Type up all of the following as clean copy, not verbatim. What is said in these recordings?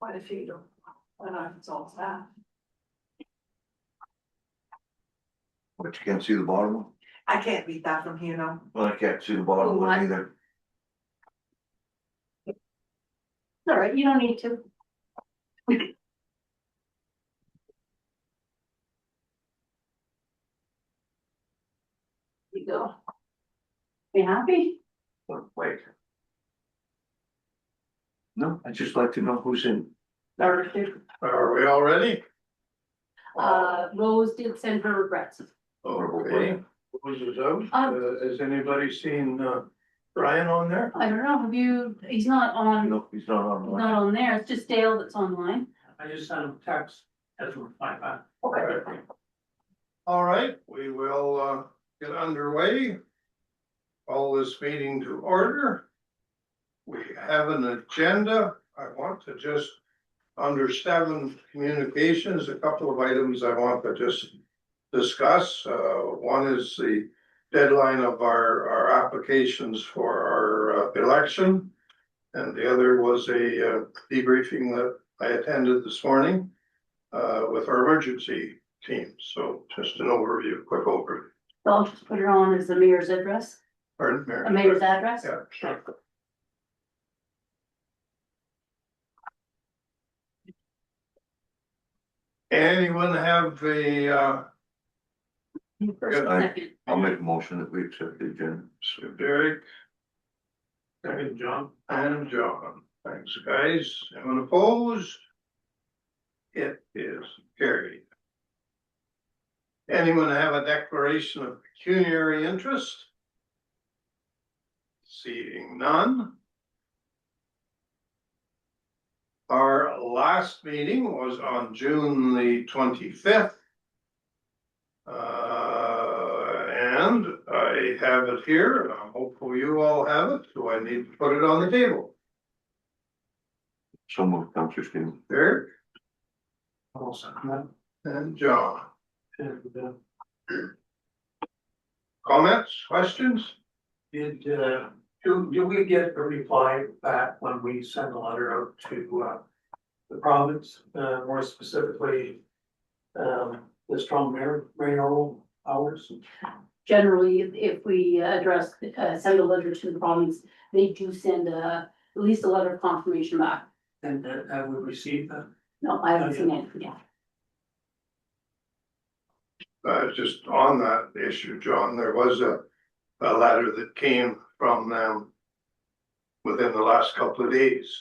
quite a few, I don't know if it's all staff. But you can't see the bottom one? I can't read that from here, no. Well, I can't see the bottom one either. All right, you don't need to. You go. You happy? Wait. No, I'd just like to know who's in. Or Are we all ready? Rose did send her regrets. Okay. Who's it out? Has anybody seen Brian on there? I don't know, have you, he's not on, No, he's not on. not on there, it's just Dale that's online. I just sent him a text as a reply back. Okay. All right, we will get underway. Call this meeting to order. We have an agenda. I want to just, under 7 communications, a couple of items I want to just discuss. One is the deadline of our applications for our election. And the other was a debriefing that I attended this morning with our emergency team. So just an overview, quick overview. So I'll just put it on as the mayor's address, Pardon, Mary? the mayor's address. Yeah, sure. Anyone have a First and second. I'll make a motion that we accept the agenda. so Derek Second, John. and John? Thanks, guys. Anyone opposed? It is carried. Anyone have a declaration of pecuniary interest? Seeing none. Our last meeting was on June the 25th. And I have it here. Hopefully you all have it. Do I need to put it on the table? So moved, Councilor Stephen. Derek I'll second that. and John. And, Comments, questions? do we get a reply back when we send a letter out to, the province, more specifically, the strong mayoral hours? Generally, if we address, send a letter to the province, they do send at least a letter of confirmation back. And, have we received that? No, I haven't seen anything yet. Just on that issue, John, there was a letter that came from them within the last couple of days,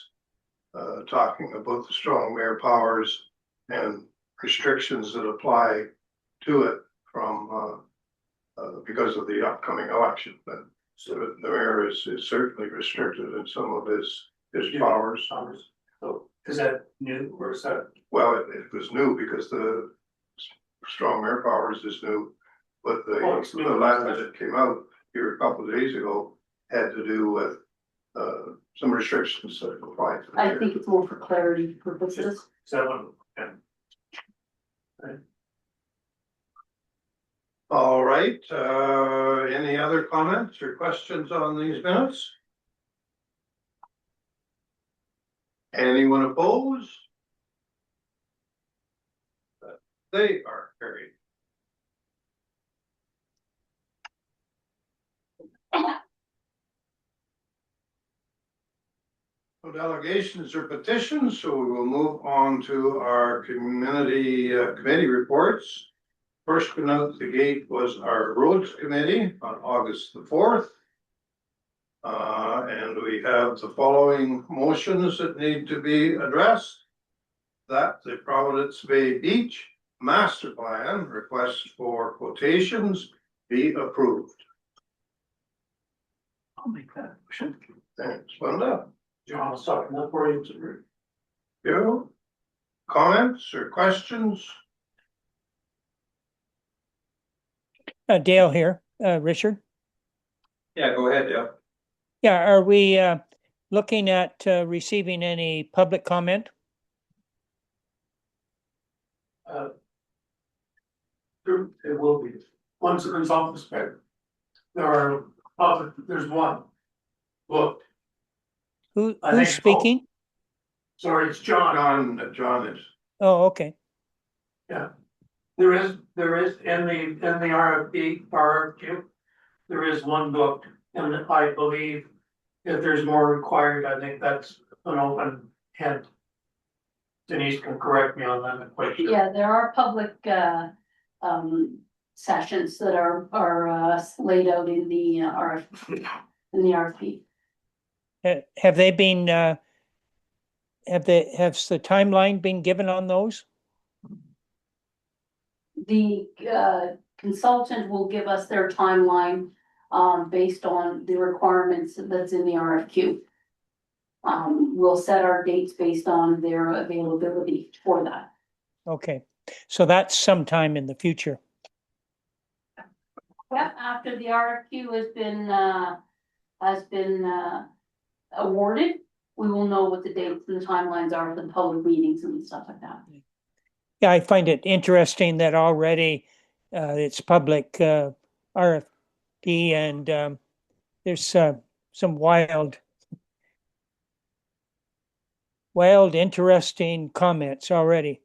talking about the strong mayor powers and restrictions that apply to it from, because of the upcoming election. But so the mayor is certainly restricted in some of his powers. So is that new or is that? Well, it was new because the strong mayor powers is new, but the letter that came out here a couple of days ago had to do with some restrictions that apply to the I mayor. think it's more for clarity purposes. Is that one? Yeah. All right, any other comments or questions on these minutes? Anyone opposed? They are carried. No delegations or petitions, so we will move on to our community committee reports. First one out the gate was our roads committee on August the 4th. And we have the following motions that need to be addressed. That the Providence Bay Beach Master Plan request for quotations be approved. I'll make that motion. Thanks, Linda. John, I'll second that for you. You, comments or questions? Dale here, Richard. Yeah, go ahead, Dale. Yeah, are we looking at receiving any public comment? It will be, once it comes off the spec. There's one. Look, I Who's think- speaking? Sorry, it's John. John is. Oh, okay. There is in the RFQ, there is one book, and I believe if there's more required, I think that's an open head. Denise can correct me on that, I'm quite sure. Yeah, there are public, sessions that are, laid out in the, RFP. Have they been, has the timeline been given on those? The, consultant will give us their timeline, based on the requirements that's in the RFQ. We'll set our dates based on their availability for that. Okay, so that's sometime in the future. Yep, after the RFQ has been awarded, we will know what the dates and the timelines are for the public meetings and stuff like that. Yeah, I find it interesting that already it's public RFP and there's some wild, interesting comments already.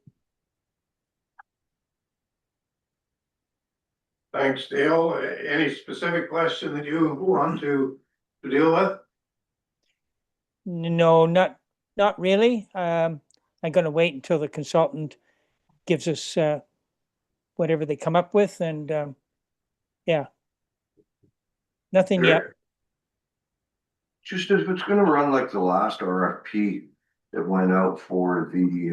Thanks, Dale. Any specific question that you want to deal with? No, not really. I'm going to wait until the consultant gives us whatever they come up with, and yeah, nothing yet. Just if it's gonna run like the last RFP that went out for the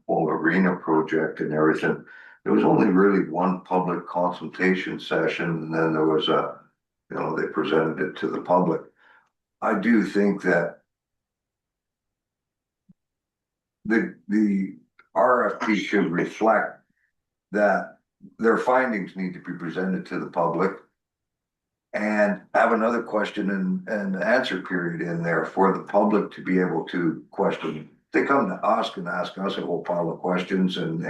whole arena project and everything, there was only really one public consultation session, and then there was they presented it to the public. I do think that the RFP should reflect that their findings need to be presented to the public and have another question and answer period in there for the public to be able to question. They come to us and ask us a whole pile of questions and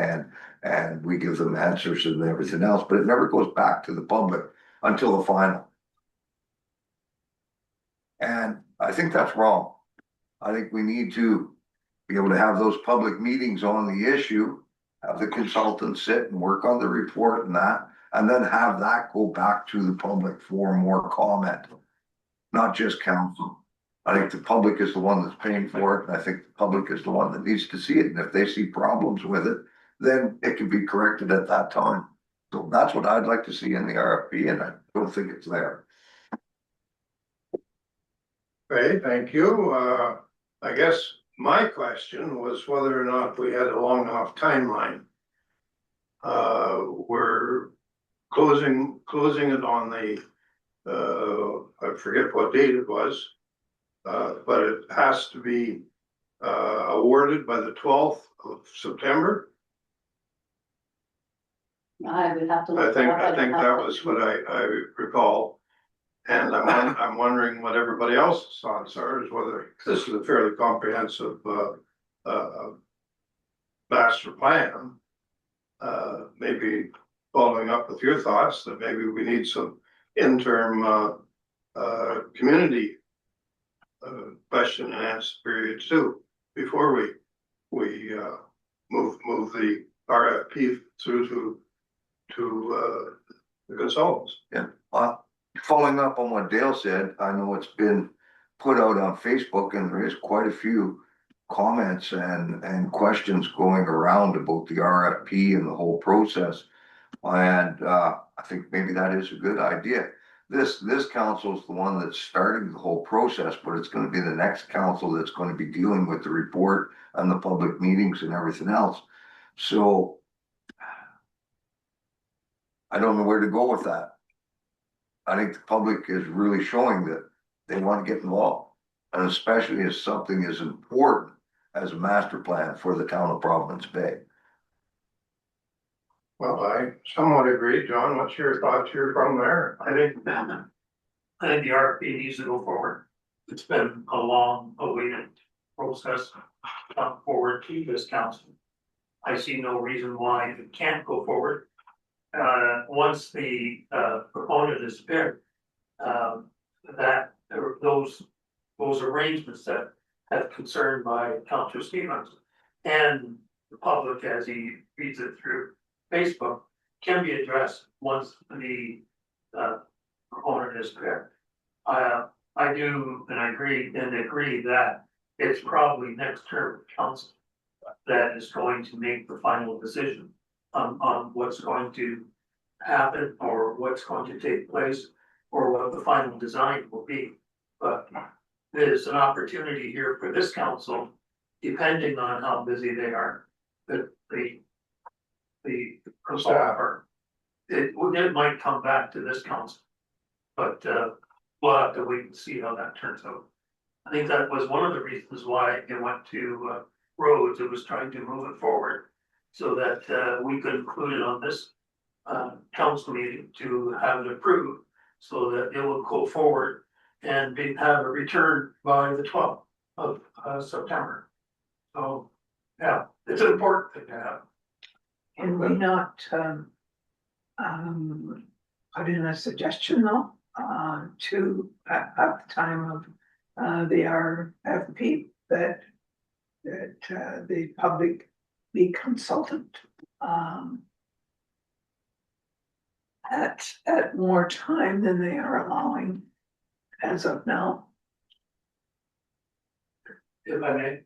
we give them answers and everything else, but it never goes back to the public until the final. And I think that's wrong. I think we need to be able to have those public meetings on the issue, have the consultants sit and work on the report and that, and then have that go back to the public for more comment, not just council. I think the public is the one that's paying for it, and I think the public is the one that needs to see it. And if they see problems with it, then it can be corrected at that time. So that's what I'd like to see in the RFP, and I don't think it's there. Okay, thank you. I guess my question was whether or not we had a long enough timeline. We're closing it on the, I forget what date it was, but it has to be awarded by the 12th of September. I would have to. I look think it up. that was what I recall. And I'm wondering what everybody else's thoughts are, is whether this is a fairly comprehensive master plan. Maybe following up with your thoughts that maybe we need some interim community question and answer period too, before we move the RFP through to the consultants. Yeah. Following up on what Dale said, I know it's been put out on Facebook and there is quite a few comments and questions going around about the RFP and the whole process. And I think maybe that is a good idea. This council is the one that's starting the whole process, but it's going to be the next council that's going to be dealing with the report and the public meetings and everything else. So I don't know where to go with that. I think the public is really showing that they want to get involved, and especially as something as important as a master plan for the town of Providence Bay. Well, I somewhat agree. John, what's your thoughts here from there? I think the RFP needs to go forward. It's been a long awaited process to come forward to this council. I see no reason why it can't go forward. Once the proponent is picked, that those arrangements that as concerned by Councillor Stevens. And the public, as he reads it through Facebook, can be addressed once the proponent is correct. I do, and I agree that it's probably next term council that is going to make the final decision on what's going to happen or what's going to take place or what the final design will be. But there's an opportunity here for this council, depending on how busy they are, that the consultant are. It might come back to this council, but we'll have to wait and see how that turns out. I think that was one of the reasons why it went to roads. It was trying to move it forward so that we could include it on this council meeting to have it approved, so that it will go forward and have a return by the 12th of September. So, yeah, it's an important thing to have. Can we not, put in a suggestion though, to, at the time of, the RFP, that the public be consultant, at more time than they are allowing as of now? If I may,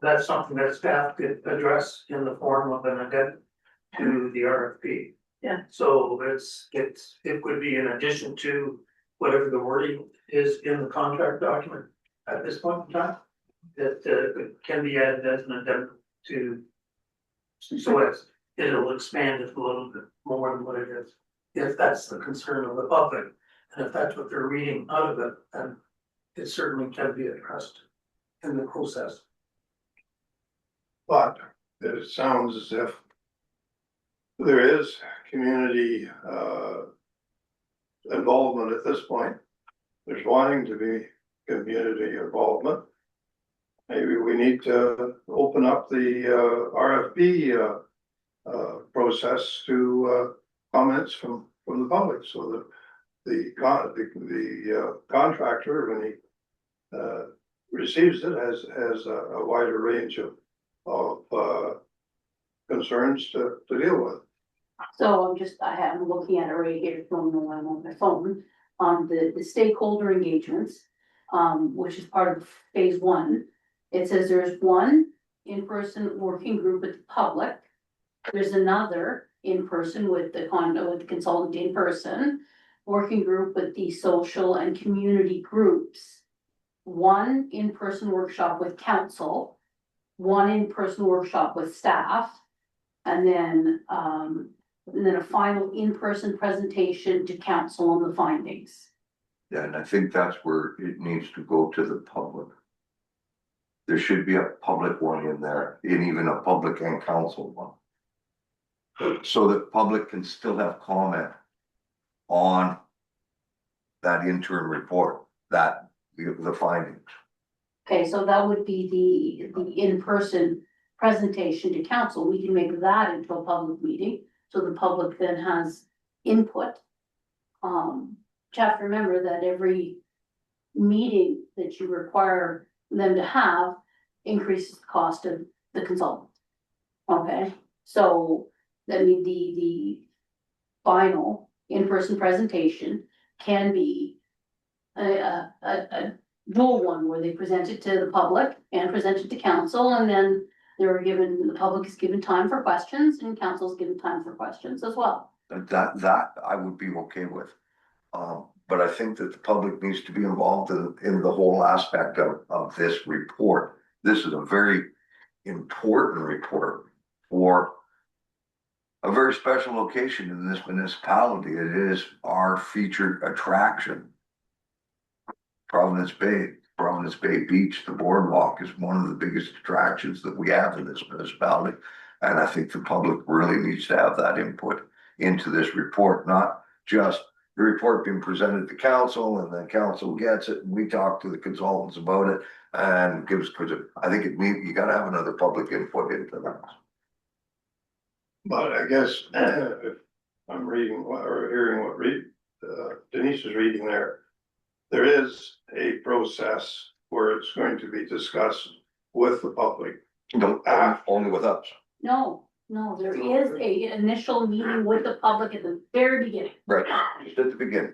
that's something that staff could address in the form of an addendum to the RFP. Yeah. So it would be in addition to whatever the wording is in the contract document at this point in time. That it can be added as an addendum to, so as it'll expand it a little bit more than what it is. If that's the concern of the public, and if that's what they're reading out of it, then it certainly can be addressed in the process. But it sounds as if there is community involvement at this point. There's wanting to be community involvement. Maybe we need to open up the RFP process to comments from the public, so that the contractor, when he receives it, has a wider range of concerns to deal with. So I'm looking at it right here from when I'm on my phone, the stakeholder engagements, which is part of phase one. It says there's one in-person working group with the public. There's another in-person with the consultant in person, working group with the social and community groups. One in-person workshop with council, one in-person workshop with staff, and then a final in-person presentation to council on the findings. Yeah, and I think that's where it needs to go to the public. There should be a public one in there, and even a public and council one. So that public can still have comment on that interim report, that the findings. Okay, so that would be the in-person presentation to council. We can make that into a public meeting, so the public then has input. You have to remember that every meeting that you require them to have increases the cost of the consultant. Okay, so that means the final in-person presentation can be a dual one, where they present it to the public and present it to council, and then the public is given time for questions and council is given time for questions as well. That I would be okay with. But I think that the public needs to be involved in the whole aspect of this report. This is a very important report for a very special location in this municipality. It is our featured attraction. Providence Bay Beach, the boardwalk, is one of the biggest attractions that we have in this municipality. And I think the public really needs to have that input into this report, not just the report being presented to council and then council gets it and we talk to the consultants about it and gives, I think you gotta have another public input into that. But I guess if I'm reading or hearing what Denise is reading there is a process where it's going to be discussed with the public. No, only with us. No, there is a initial meeting with the public at the very beginning. Right, just at the beginning.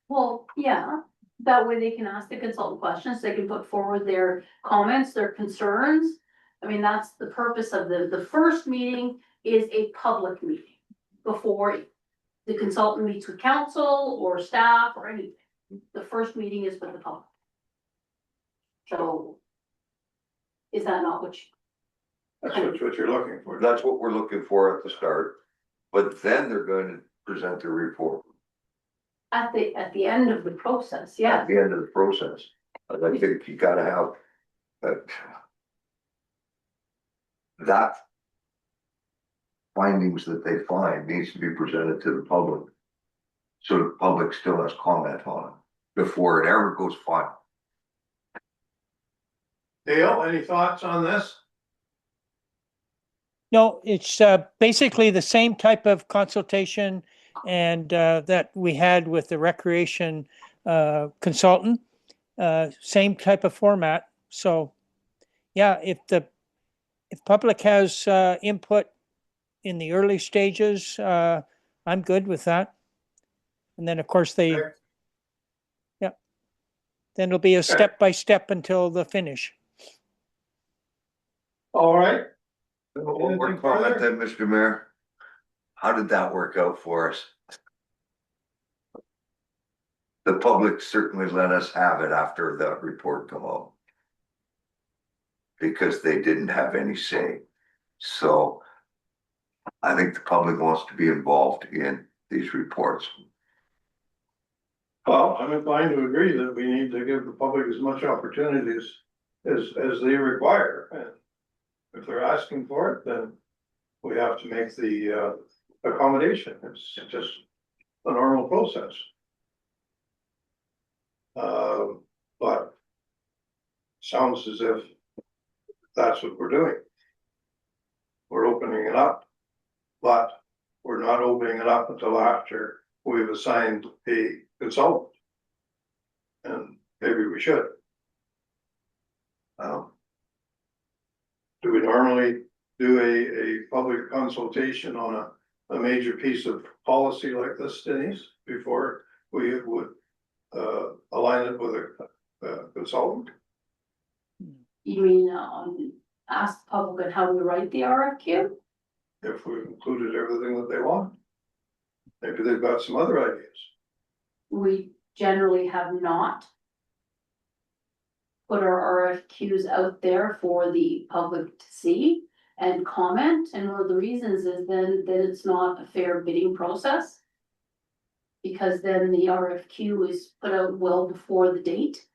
Well, yeah, that way they can ask the consultant questions, they can put forward their comments, their concerns. I mean, that's the purpose of the first meeting is a public meeting before the consultant meets with council or staff or anything. The first meeting is with the public. So is that not what you? That's what you're looking for. That's what we're looking for at the start, but then they're going to present their report At the end of the process, yeah. at the end of the process. I think you gotta have that findings that they find needs to be presented to the public. So the public still has comment on it before it ever goes final. Dale, any thoughts on this? No, it's basically the same type of consultation and that we had with the recreation consultant, same type of format. So, yeah, if public has input in the early stages, I'm good with that. And then, of course, then it'll be a step by step until the finish. All right, One more Anything comment further? then, Mr. Mayor. How did that work out for us? The public certainly let us have it after the report come out. Because they didn't have any say. So I think the public wants to be involved in these reports. well, I'm inclined to agree that we need to give the public as much opportunities as they require. And if they're asking for it, then we have to make the accommodation. It's just a normal process. But sounds as if that's what we're doing. We're opening it up, but we're not opening it up until after we've assigned a consultant. And maybe we should. Do we normally do a public consultation on a major piece of policy like this, Denise, before we would align it with a consultant? You mean, ask the public on how we write the RFQ? If we've included everything that they want? Maybe they've got some other ideas. We generally have not put our RFQs out there for the public to see and comment, and one of the reasons is then that it's not a fair bidding process. Because then the RFQ is put out well before the date,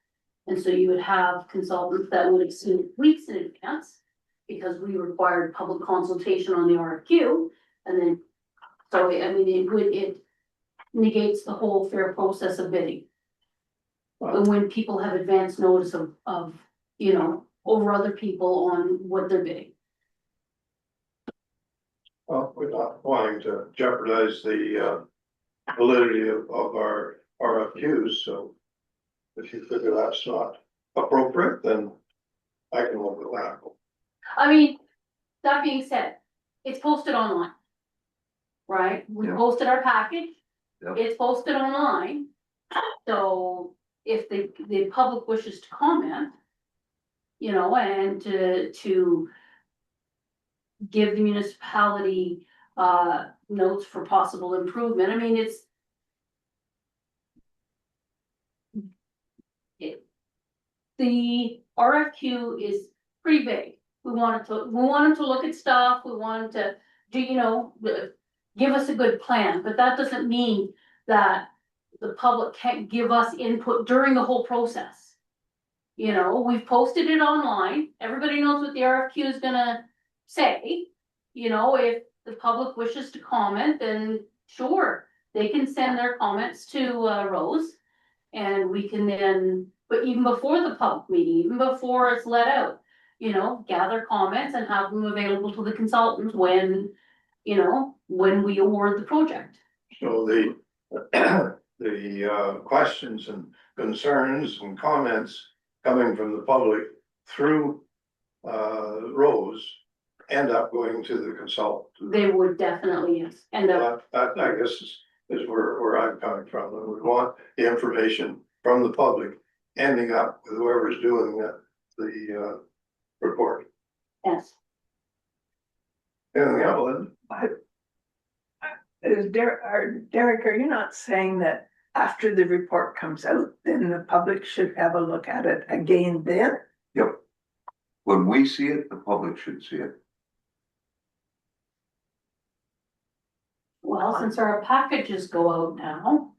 and so you would have consultants that would exceed weeks in advance. Because we required public consultation on the RFQ, and then, so I mean, it negates the whole fair process of bidding. And when people have advance notice of, you know, over other people on what they're bidding. Well, we're not wanting to jeopardize the validity of our RFQs, so if you figure that's not appropriate, then I can look at that. I mean, that being said, it's posted online. Right? We Yeah. posted our package. Yeah. It's posted online. So if the public wishes to comment, you know, and to give the municipality notes for possible improvement, I mean, the RFQ is pretty big. We want them to look at stuff, we want them to do, you know, give us a good plan, but that doesn't mean that the public can't give us input during the whole process. You know, we've posted it online, everybody knows what the RFQ is gonna say. You know, if the public wishes to comment, then sure, they can send their comments to Rose. And we can then, but even before the public meeting, even before it's let out, you know, gather comments and have them available to the consultant when, you know, when we award the project. So the questions and concerns and comments coming from the public through Rose end up going to the consultant. They would definitely, yes, and That I guess is where I'm coming from. And we want the information from the public ending up with whoever's doing the report. yes. Anything else? Derek, are you not saying that after the report comes out, then the public should have a look at it again then? Yep. When we see it, the public should see it. Well, since our packages go out now,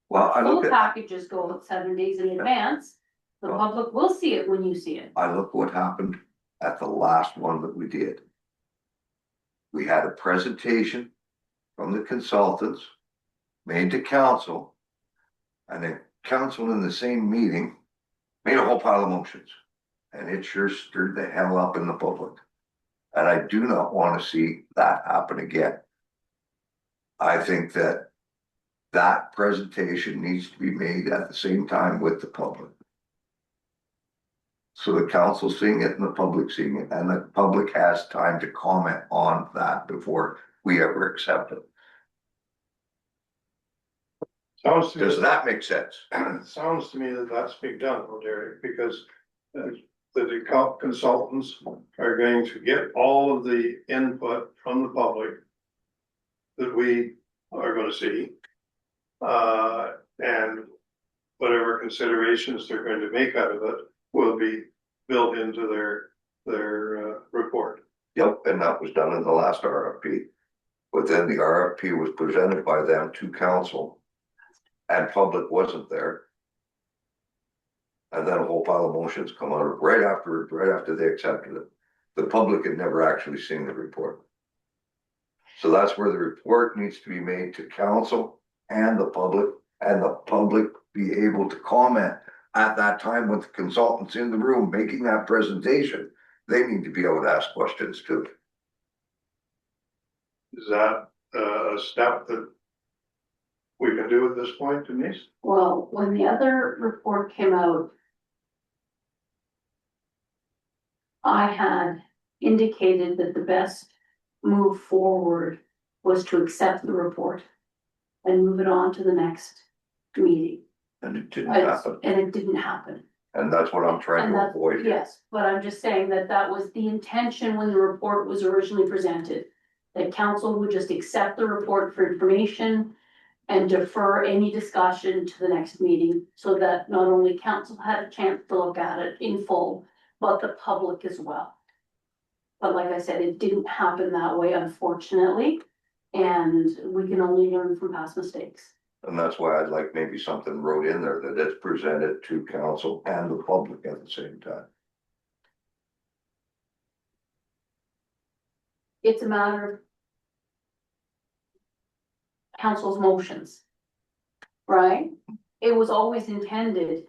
Well, I full look at, packages go out 7 days in advance. The Well- public will see it when you see it. I look what happened at the last one that we did. We had a presentation from the consultants made to council. And then council in the same meeting made a whole pile of motions. And it sure stirred the hell up in the public. And I do not want to see that happen again. I think that that presentation needs to be made at the same time with the public. So the council seeing it and the public seeing it, and the public has time to comment on that before we ever accept it. Sounds to me Does that make sense? sounds to me that that's being done, though, Derek, because the consultants are going to get all of the input from the public that we are gonna see. And whatever considerations they're going to make out of it will be built into their report. Yep, and that was done in the last RFP. But then the RFP was presented by them to council. And public wasn't there. And then a whole pile of motions come out of right after they accepted it. The public had never actually seen the report. So that's where the report needs to be made to council and the public be able to comment at that time with the consultants in the room making that presentation. They need to be able to ask questions too. Is that a step that we can do at this point, Denise? Well, when the other report came out, I had indicated that the best move forward was to accept the report and move it on to the next meeting. And it didn't happen. And it didn't happen. And that's what I'm trying And to that, avoid here. yes, but I'm just saying that that was the intention when the report was originally presented. That council would just accept the report for information and defer any discussion to the next meeting. So that not only council had a chance to look at it in full, but the public as well. But like I said, it didn't happen that way, unfortunately, and we can only learn from past mistakes. And that's why I'd like maybe something wrote in there that it's presented to council and the public at the same time. It's a matter of council's motions, right? It was always intended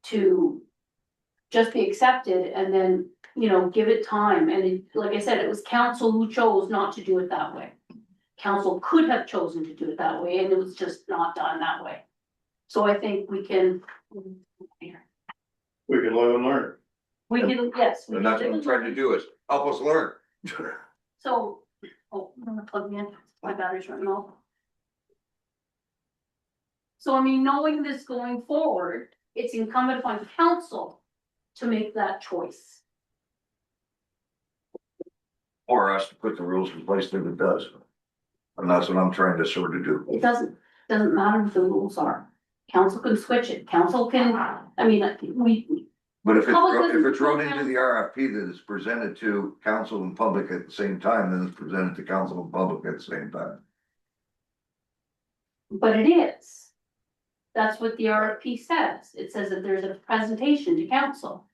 to just be accepted and then, you know, give it time. And it, like I said, it was council who chose not to do it that way. Council could have chosen to do it that way, and it was just not done that way. So I think we can. We can live and learn. We can, yes. we And that's what can I'm trying to do is help us learn. So, oh, I'm gonna plug me in, my battery's running low. So I mean, knowing this going forward, it's incumbent upon council to make that choice. Or us to put the rules in place that it does. And that's what I'm trying to sort of do. It doesn't matter what the rules are. Council can switch it, council can, I mean, we, But if Public it's doesn't- wrote into the RFP that it's presented to council and public at the same time, then it's presented to council and public at the same time. but it is. That's what the RFP says. It says that there's a presentation to council.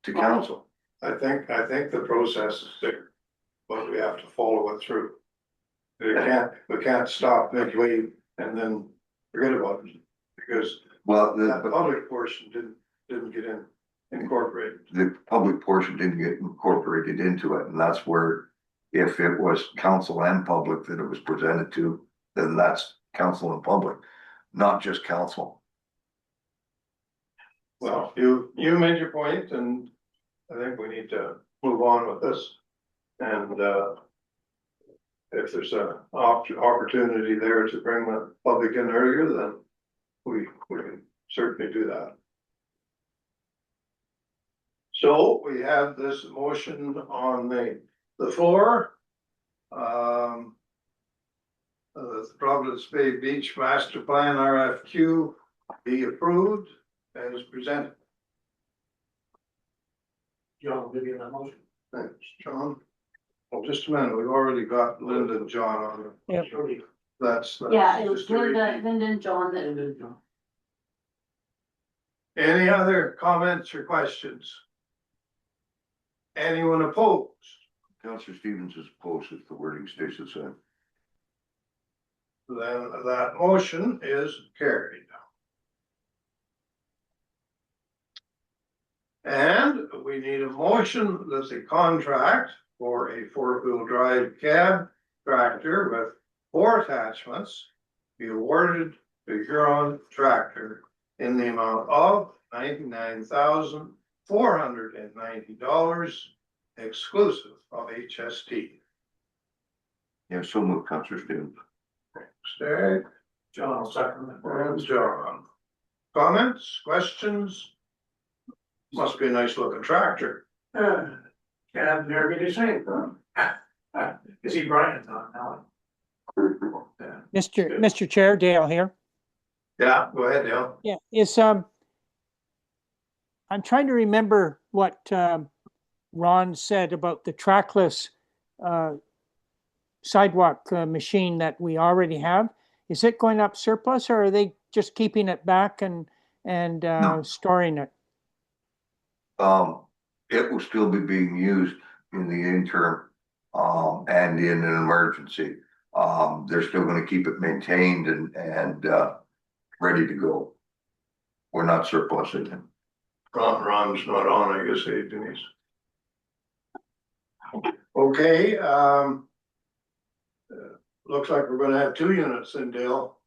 To council. I think the process is there, but we have to follow it through. We can't stop midway and then forget about it, because Well, that public portion didn't get incorporated. the public portion didn't get incorporated into it, and that's where, if it was council and public that it was presented to, then that's council and public, not just council. Well, you made your point, and I think we need to move on with this. And, if there's a opportunity there to bring the public in earlier, then we can certainly do that. So we have this motion on the floor. The Providence Bay Beach Master Plan RFQ be approved as presented. John, give you that motion. Thanks, John. Well, just a minute, we've already got Linda and John on it. Yep. That's. Yeah, it was just a repeat. Linda and John that. And then John. Any other comments or questions? Anyone opposed? Councillor Stevens is opposed if the wording stays the same. Then that motion is carried. And we need a motion that the contract for a four-wheel drive cab tractor with 4 attachments be awarded to Huron Tractor in the amount of $99,490 exclusive of HST. Yeah, so moved, Councillor Stevens. Stay, John will second that. and John. Comments, questions? Must be a nice looking tractor. Can't have never be the same. Is he Brian now? Yeah. Mr. Chair, Dale here. Yeah, go ahead, Dale. Yeah, I'm trying to remember what Ron said about the trackless sidewalk machine that we already have. Is it going up surplus, or are they just keeping it back and No. storing it? It will still be being used in the interim, and in an emergency. They're still gonna keep it maintained and ready to go. We're not surplusing it. Ron's not on, I guess, Denise. Okay, looks like we're gonna have 2 units in Dale.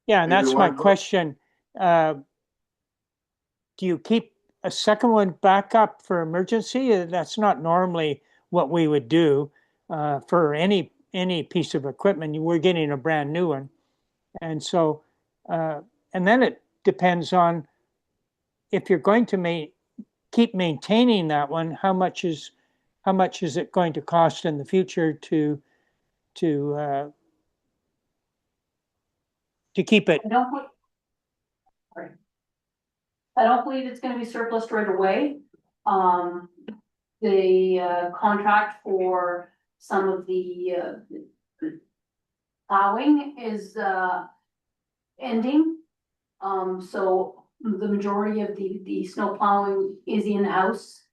Yeah, and Maybe that's my one- question. Do you keep a second one back up for emergency? That's not normally what we would do for any piece of equipment. We're getting a brand new one. And so, and then it depends on if you're going to keep maintaining that one, how much is it going to cost in the future to keep it? I don't believe it's gonna be surplus right away. The contract for some of the plowing is ending. So the majority of the snow plowing is in-house.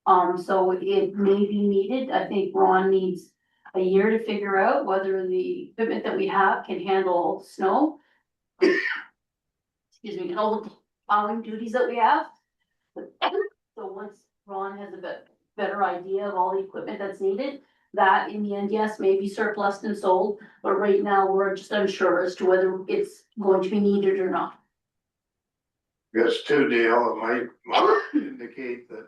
So it may be needed. I think Ron needs a year to figure out whether the equipment that we have can handle snow. Excuse me, and all the plowing duties that we have. So once Ron has a better idea of all the equipment that's needed, that in the end, yes, may be surplus and sold, but right now we're just unsure as to whether it's going to be needed or not. Guess 2, Dale, it might indicate that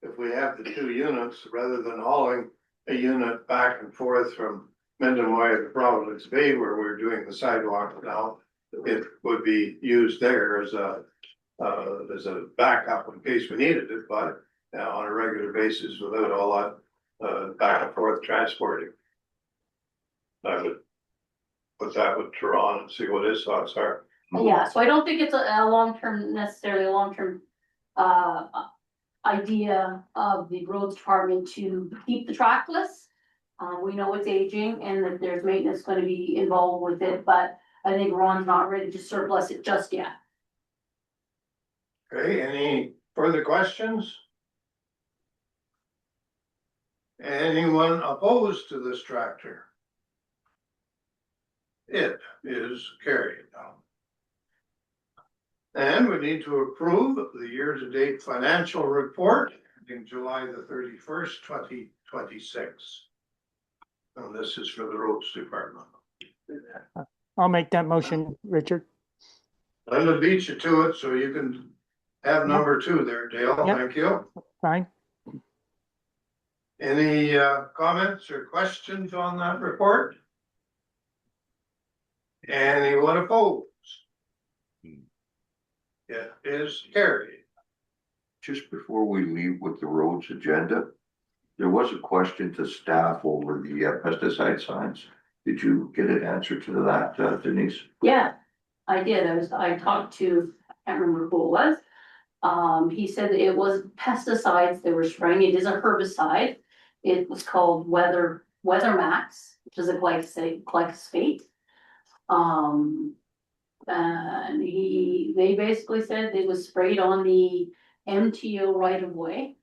if we have the 2 units, rather than hauling a unit back and forth from Mendon-Way to Providence Bay, where we're doing the sidewalk now, it would be used there as a backup in case we needed it, but on a regular basis without all that back and forth transporting. I would put that with Ron and see what his thoughts are. Yeah, so I don't think it's necessarily a long-term idea of the roads department to keep the trackless. We know it's aging and that there's maintenance gonna be involved with it, but I think Ron's not ready to surplus it just yet. Okay, any further questions? Anyone opposed to this tractor? It is carried now. And we need to approve the year-to-date financial report ending July the 31st, 2026. And this is for the roads department. I'll make that motion, Richard. Linda beat you to it, so you can have number 2 there, Dale, Yep. thank you. Fine. Any comments or questions on that report? Anyone opposed? It is carried. Just before we leave with the roads agenda, there was a question to staff over the pesticide signs. Did you get an answer to that, Denise? Yeah, I did. I talked to, I can't remember who it was. He said that it was pesticides they were spraying. It is a herbicide. It was called Weather Max, which is a glyphosate. And they basically said it was sprayed on the MTO right of way.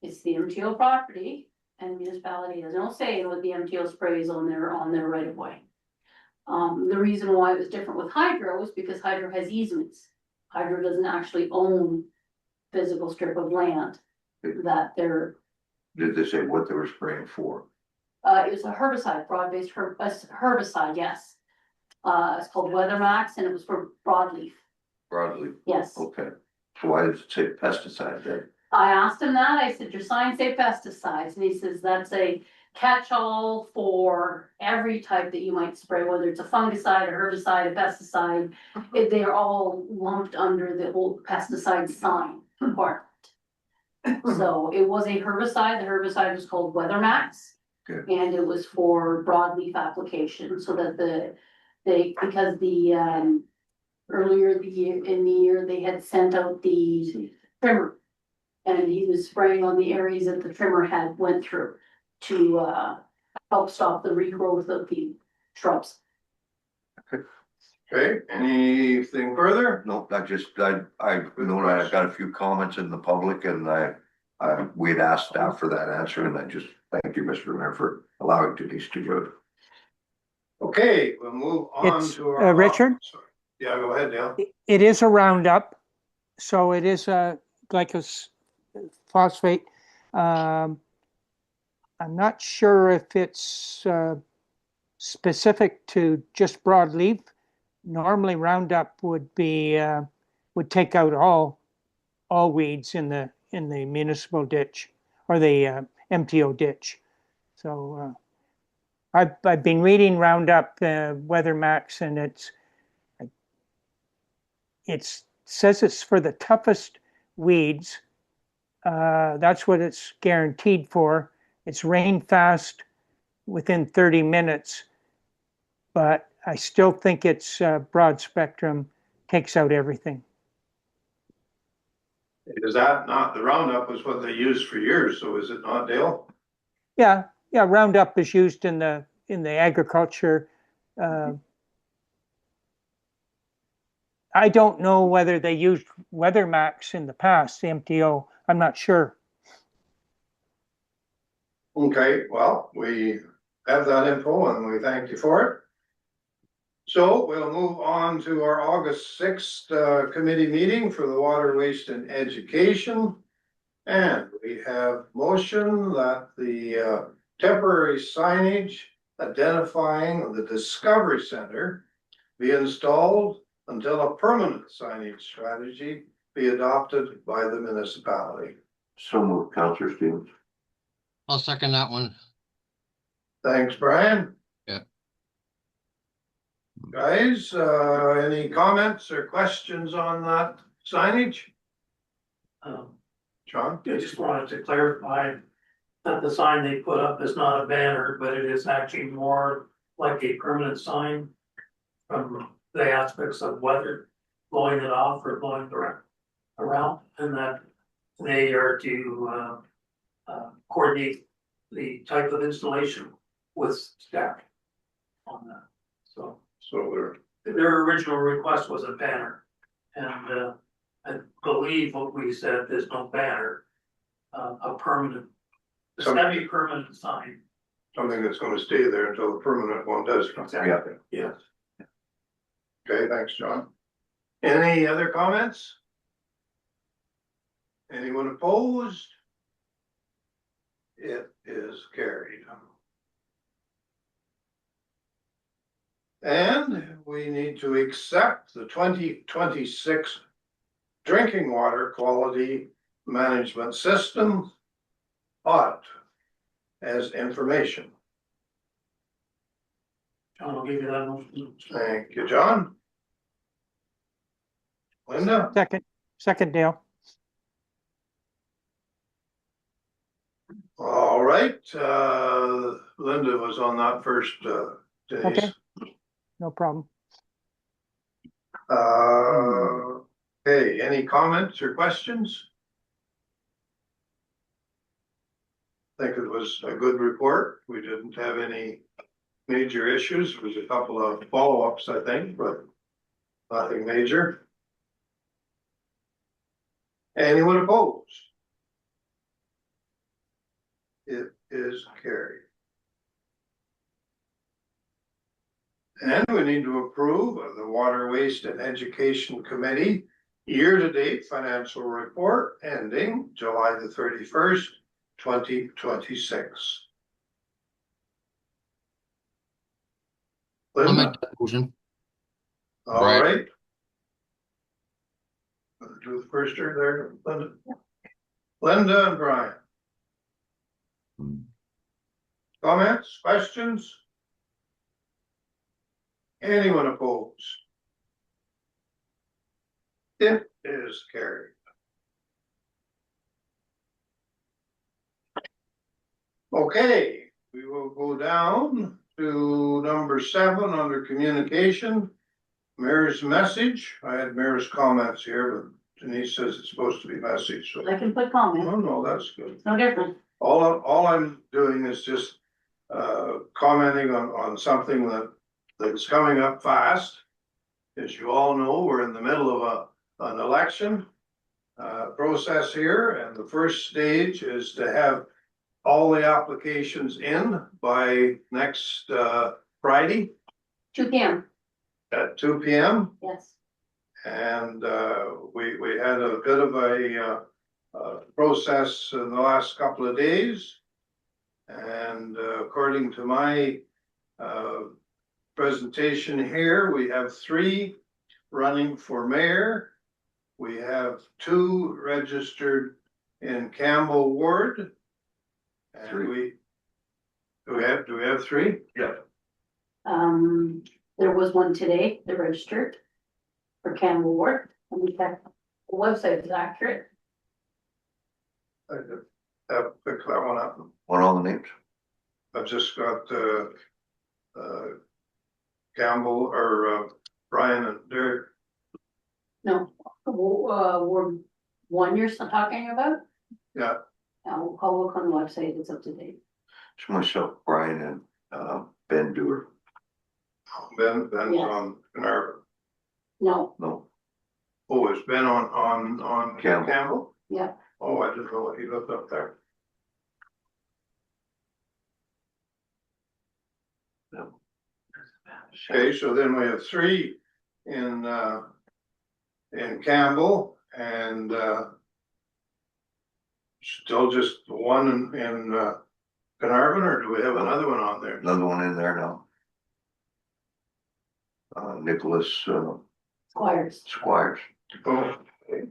It's the MTO property, and the municipality has no say in what the MTO sprays on their right of way. The reason why it was different with Hydro is because Hydro has easements. Hydro doesn't actually own physical strip of land that they're, Did they say what they were spraying for? it was a herbicide, broad-based herbicide, yes. It's called Weather Max, and it was for broadleaf, Broadly, yes. okay. So why did it say pesticide then? I asked him that, I said, your signs say pesticides, and he says, that's a catch-all for every type that you might spray, whether it's a fungicide, a herbicide, a pesticide. They're all lumped under the whole pesticide sign requirement. So it was a herbicide, the herbicide was called Weather Max. Good. And it was for broadleaf application, so that because earlier in the year, they had sent out the trimmer. And he was spraying on the areas that the trimmer had went through to help stop the regrowth of the shrubs. Okay, anything further? No, I know I got a few comments in the public and we had asked staff for that answer and I just thank you, Mr. Mayor, for allowing Denise to do it. Okay, we'll move on It's, to our. Richard? Sorry. Yeah, go ahead, Dale. It is a Roundup, so it is a glyphosate. I'm not sure if it's specific to just broadleaf. Normally Roundup would take out all weeds in the municipal ditch or the MTO ditch. So I've been reading Roundup Weather Max, and it says it's for the toughest weeds. That's what it's guaranteed for. It's rain fast within 30 minutes, but I still think it's broad spectrum, takes out everything. Is that not, the Roundup was what they used for years, so is it not, Dale? Yeah, Roundup is used in the agriculture. I don't know whether they used Weather Max in the past, the MTO. I'm not sure. Okay, well, we have that info and we thank you for it. So we'll move on to our August 6th committee meeting for the Water, Waste and Education. And we have motion that the temporary signage identifying the Discovery Center be installed until a permanent signage strategy be adopted by the municipality. So moved, Councillor Stevens. I'll second that one. Thanks, Brian. Yeah. Guys, any comments or questions on that signage? John? I just wanted to clarify that the sign they put up is not a banner, but it is actually more like a permanent sign from the aspects of weather, blowing it off or blowing it around, and that they are to coordinate the type of installation with staff on that. So So their original request was a banner, and I believe what we said, there's no banner, a permanent, it's gotta be a permanent sign. something that's gonna stay there until the permanent one does come. Yeah. Yes. Okay, thanks, John. Any other comments? Anyone opposed? It is carried. And we need to accept the 2026 drinking water quality management system audit as information. John will give you that motion. Thank you, John. Linda, Second, Dale. all right, Linda was on that first, Denise. Okay. No problem. Okay, any comments or questions? I think it was a good report. We didn't have any major issues. There was a couple of follow-ups, I think, but nothing major. Anyone opposed? It is carried. And we need to approve of the Water, Waste and Education Committee year-to-date financial report ending July the 31st, 2026. I'll Linda, make that motion. all Brian. right. Do the first or there, Linda? Linda and Brian. Comments, questions? Anyone opposed? It is carried. Okay, we will go down to number 7 under communication. Mayor's message. I had Mayor's comments here, but Denise says it's supposed to be message, so. I can put comment, Oh, no, that's good. it's no different. All I'm doing is just commenting on something that's coming up fast. As you all know, we're in the middle of an election process here, and the first stage is to have all the applications in by next Friday 2 p.m., at 2 p.m. yes. And we had a bit of a process in the last couple of days. And according to my presentation here, we have 3 running for mayor. We have 2 registered in Campbell Ward. And 3. do we have 3? Yeah. There was one today, that registered for Campbell Ward, and we checked, the website is accurate. I picked that one up. Want all the names? I've just got Campbell or Brian and Derek. No, Ward 1 you're talking about? Yeah. I'll look on the website, it's up to date. It's myself, Brian and Ben Dewar. Ben's Yes. on Carnarvon. No, No, Oh, is Ben on Campbell. Campbell? yeah, Oh, I didn't know what he looked up there. no. Okay, so then we have 3 in Campbell and still just 1 in Carnarvon, or do we have another one on there? Another one in there now. Nicholas Squires. Squires. Oh, okay.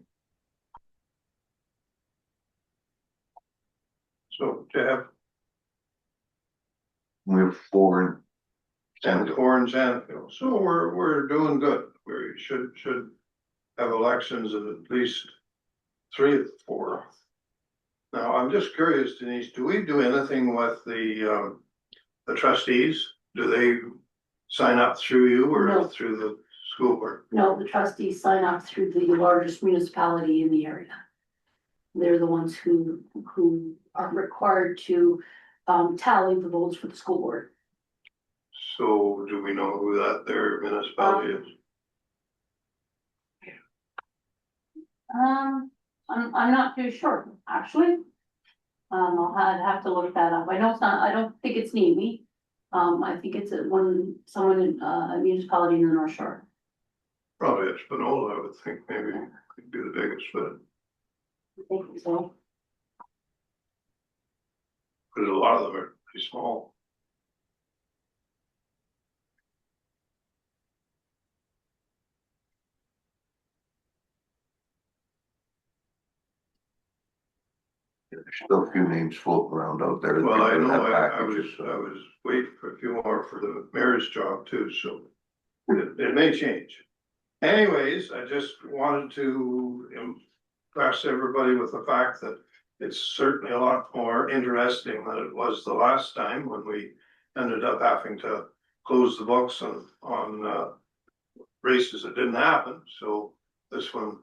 So to have We have 4 in 4 in Sandfield, so we're doing good. We should have elections in at least 3 of the 4. Now, I'm just curious, Denise, do we do anything with the trustees? Do they sign up through you or No. through the school board? No, the trustees sign up through the largest municipality in the area. They're the ones who are required to tally the votes for the school board. So do we know who their municipality is? I'm not too sure, actually. I'd have to look that up. I know it's not, I don't think it's Navy. I think it's someone in a municipality in the North Shore. Probably Espanola, I would think, maybe could be the biggest, but I think so. a lot of them are pretty small. There's still a few names floating around out there. that Well, I people know, have I was, packages. I was waiting for a few more for the mayor's job too, so it may change. Anyways, I just wanted to impress everybody with the fact that it's certainly a lot more interesting than it was the last time when we ended up having to close the books on races that didn't happen. So this one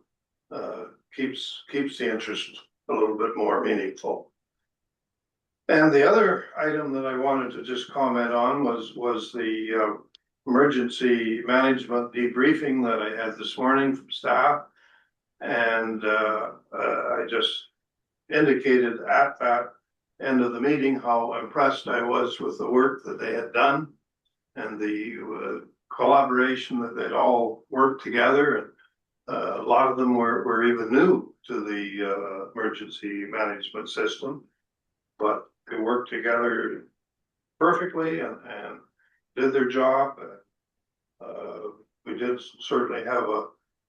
keeps the interest a little bit more meaningful. And the other item that I wanted to just comment on was the emergency management debriefing that I had this morning from staff. And I just indicated at that end of the meeting how impressed I was with the work that they had done and the collaboration that they'd all worked together. And a lot of them were even new to the emergency management system, but they worked together perfectly and did their job. We did certainly have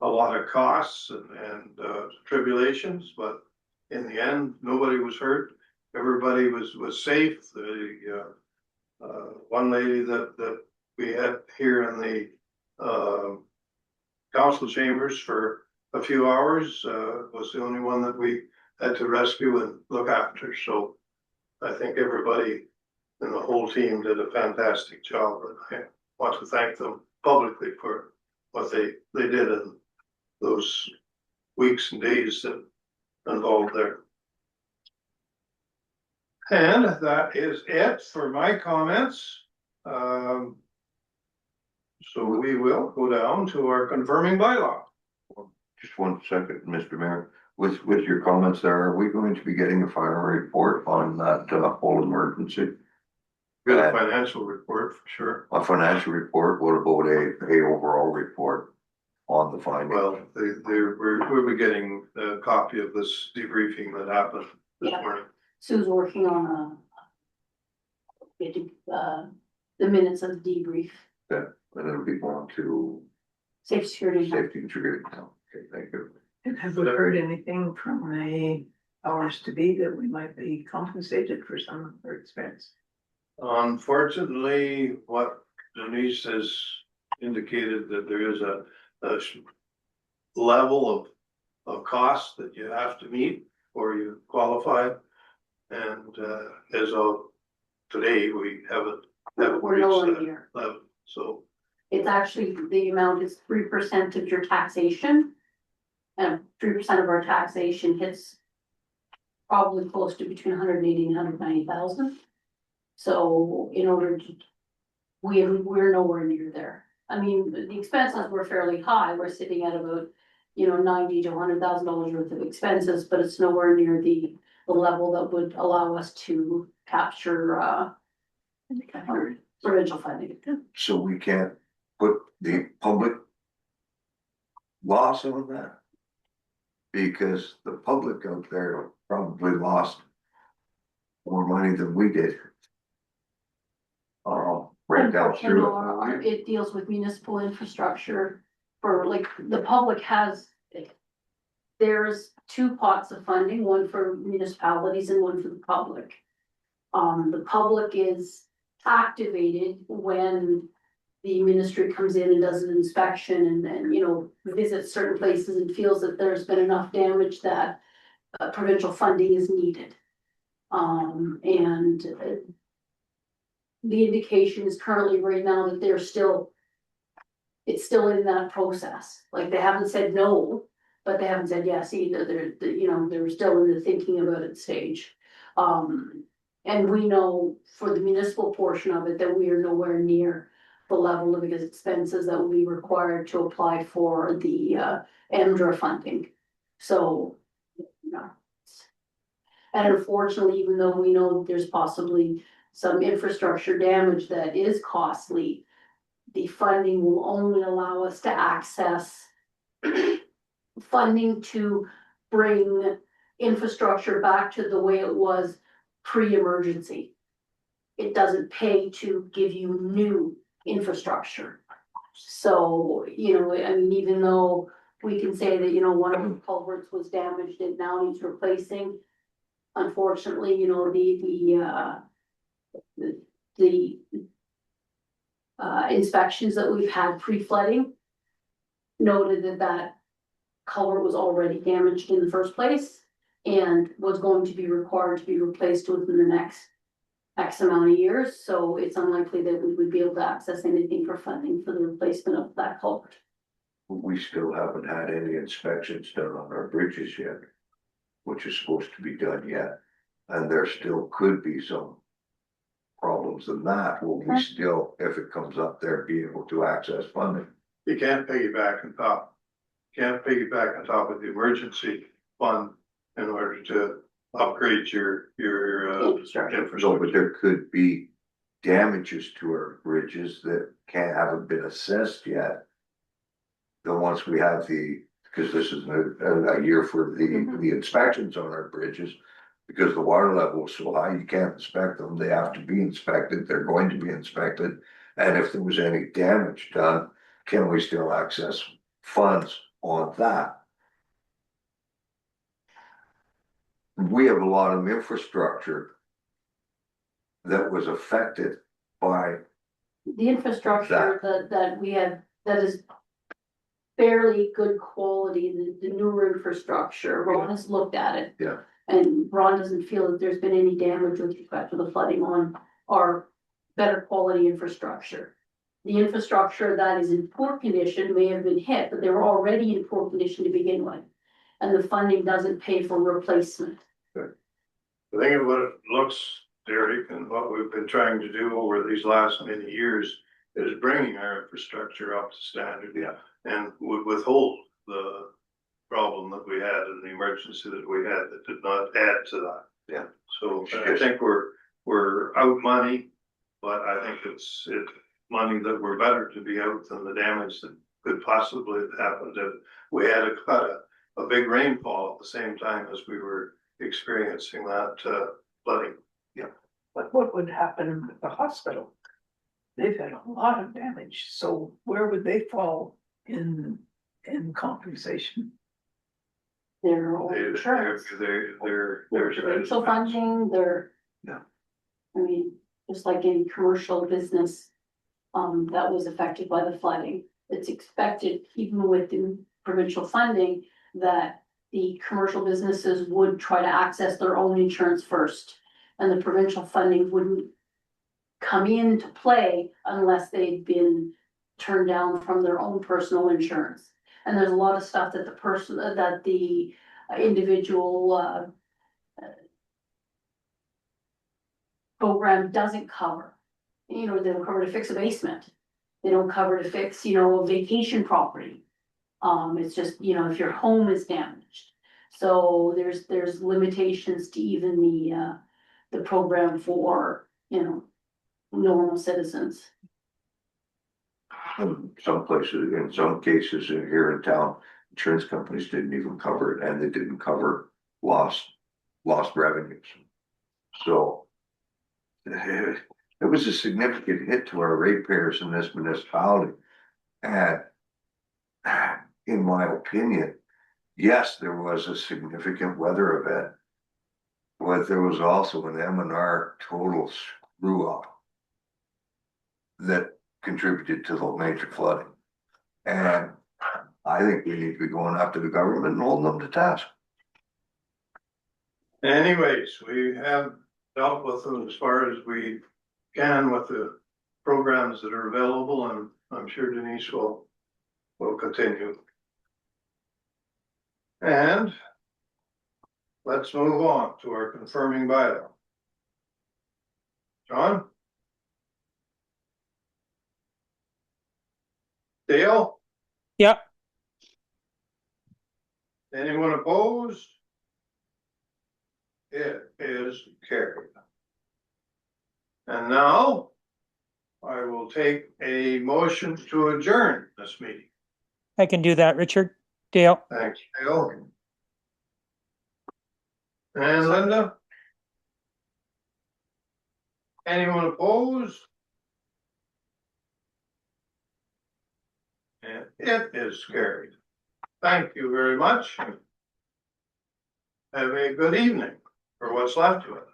a lot of costs and tribulations, but in the end, nobody was hurt. Everybody was safe. The one lady that we had here in the council chambers for a few hours was the only one that we had to rescue and look after. So I think everybody and the whole team did a fantastic job, and I want to thank them publicly for what they did in those weeks and days that involved there. And that is it for my comments. So we will go down to our confirming bylaw. Just 1 second, Mr. Mayor, with your comments there, are we going to be getting a final report on that whole emergency? Good financial report for sure. A financial report, what about a overall report on the findings? Well, we'll be getting a copy of this debriefing that happened this Yeah. morning. Sue's working on the minutes of the debrief. And it'll be going to Safe security. safety and security. Okay, thank you. And have we heard anything from the powers to be that we might be compensated for some of our expense? Unfortunately, what Denise has indicated that there is a level of cost that you have to meet before you qualify. And as of today, we haven't We're reached nowhere that near. level. So It's actually, the amount is 3% of your taxation. And 3% of our taxation hits probably close to between 180 and 190,000. So in order to, we're nowhere near there. I mean, the expenses were fairly high. We're sitting at about, $90,000 to $100,000 worth of expenses, but it's nowhere near the level that would allow us to capture provincial funding. So we can't put the public loss on that? Because the public out there probably lost more money than we did. Right down through it. It deals with municipal infrastructure for the public has. There's 2 pots of funding, one for municipalities and one for the public. The public is activated when the ministry comes in and does an inspection and then, visits certain places and feels that there's been enough damage that provincial funding is needed. And the indication is currently right now that it's still in that process. Like they haven't said no, but they haven't said yes either. They're still in the thinking about it stage. And we know for the municipal portion of it that we are nowhere near the level of expenses that will be required to apply for the EMDRA funding. So, and unfortunately, even though we know there's possibly some infrastructure damage that is costly, the funding will only allow us to access funding to bring infrastructure back to the way it was pre-emergency. It doesn't pay to give you new infrastructure. So, even though we can say that, one of the culverts was damaged and now needs replacing, unfortunately, you know, the inspections that we've had pre-flooding noted that that culvert was already damaged in the first place and was going to be required to be replaced within the next X amount of years, so it's unlikely that we would be able to access anything for funding for the replacement of that culvert. We still haven't had any inspections done on our bridges yet, which is supposed to be done yet. And there still could be some problems in that. Will we still, if it comes up there, be able to access funding? You can't piggyback on top. Can't piggyback on top of the emergency fund in order to upgrade your Infrastructure. No, infrastructure. but there could be damages to our bridges that haven't been assessed yet. Then once we have because this is a year for the inspections on our bridges, because the water level is so high, you can't inspect them. They have to be inspected. They're going to be inspected. And if there was any damage done, can we still access funds on that? We have a lot of infrastructure that was affected by, The infrastructure that we have, that is fairly good quality, the newer infrastructure, Ron has looked at it. Yeah. And Ron doesn't feel that there's been any damage with respect to the flooding on our better quality infrastructure. The infrastructure that is in poor condition may have been hit, but they were already in poor condition to begin with. And the funding doesn't pay for replacement. The thing of what it looks, Derek, and what we've been trying to do over these last many years is bringing our infrastructure up to standard. Yeah. And would withhold the problem that we had and the emergency that we had that did not add to that. Yeah. So I think we're out money, but I think it's money that we're better to be out than the damage that could possibly have happened if we had a big rainfall at the same time as we were experiencing that flooding. But what would happen with the hospital? They've had a lot of damage, so where would they fall in compensation? Their own insurance. They're Provincial funding, they're. Yeah. I mean, just like any commercial business, that was affected by the flooding. It's expected, even with the provincial funding, that the commercial businesses would try to access their own insurance first. And the provincial funding wouldn't come into play unless they'd been turned down from their own personal insurance. And there's a lot of stuff that the individual program doesn't cover. You know, they don't cover to fix a basement. They don't cover to fix, you know, a vacation property. It's just, you know, if your home is damaged. So there's limitations to even the program for, you know, normal citizens. in some places, in some cases here in town, insurance companies didn't even cover it, and they didn't cover lost revenues. So it was a significant hit to our ratepayers in this municipality. And in my opinion, yes, there was a significant weather event, but there was also an M&R total screw up that contributed to the major flooding. And I think we need to be going after the government and holding them to task. Anyways, we have dealt with them as far as we can with the programs that are available, and I'm sure Denise will continue. And let's move on to our confirming bylaw. John? Dale? Yep. Anyone opposed? It is carried. And now I will take a motion to adjourn this meeting. I can do that, Richard. Dale. Thanks, Dale. And Linda? Anyone opposed? And it is carried. Thank you very much. Have a good evening. or what's left of it.